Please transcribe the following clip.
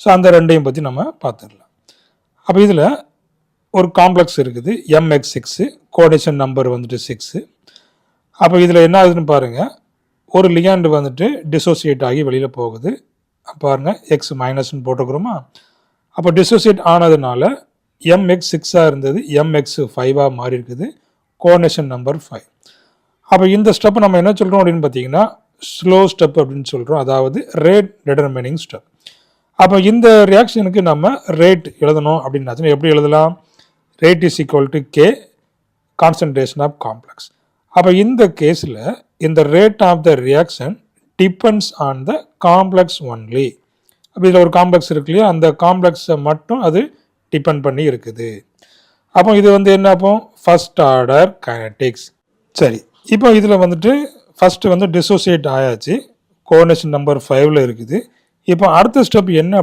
So அந்த ரெண்டையும் பற்றி நம்ம பார்த்துடலாம். அப்போ இதில் ஒரு காம்ப்ளெக்ஸ் இருக்குது mx6, கோஆர்டினேஷன் நம்பர் வந்துட்டு 6. அப்போ இதில் என்ன ஆகுதுன்னு பாருங்கள், ஒரு லிகாண்ட் வந்துட்டு டிசோசியேட் ஆகி வெளியில் போகுது. பாருங்கள் எக்ஸ் மைனஸ்ன்னு போட்டுக்கிறோமா. அப்போ டிசோசியேட் ஆனதுனால mx6 இருந்தது mx5 மாறி இருக்குது, கோஆர்டினேஷன் நம்பர் 5. அப்போ இந்த ஸ்டெப் நம்ம என்ன சொல்கிறோம் அப்படின்னு பார்த்தீங்கன்னா ஸ்லோ ஸ்டெப் அப்படின்னு சொல்கிறோம், அதாவது ரேட் டிட்டர்மினிங் ஸ்டெப். அப்போ இந்த ரியாக்ஷனுக்கு நம்ம ரேட் எழுதணும் அப்படின்னா எப்படி எழுதலாம்? Rate is equal to K concentration of complex. அப்போ இந்த கேஸில் இந்த rate of the reaction depends on the complex only. அப்போ இதில் ஒரு காம்ப்ளெக்ஸ் இருக்கு இல்லையா, அந்த காம்ப்ளெக்ஸை மட்டும் அது டிபெண்ட் பண்ணி இருக்குது. அப்போ இது வந்து என்ன, அப்போ ஃபர்ஸ்ட் ஆர்டர் கைனடிக்ஸ். சரி, இப்போ இதில் வந்துட்டு ஃபஸ்ட்டு வந்து டிசோசியேட் ஆயாச்சு, கோஆர்டினேஷன் நம்பர் 5ல் இருக்குது. இப்போ அடுத்த ஸ்டெப் என்ன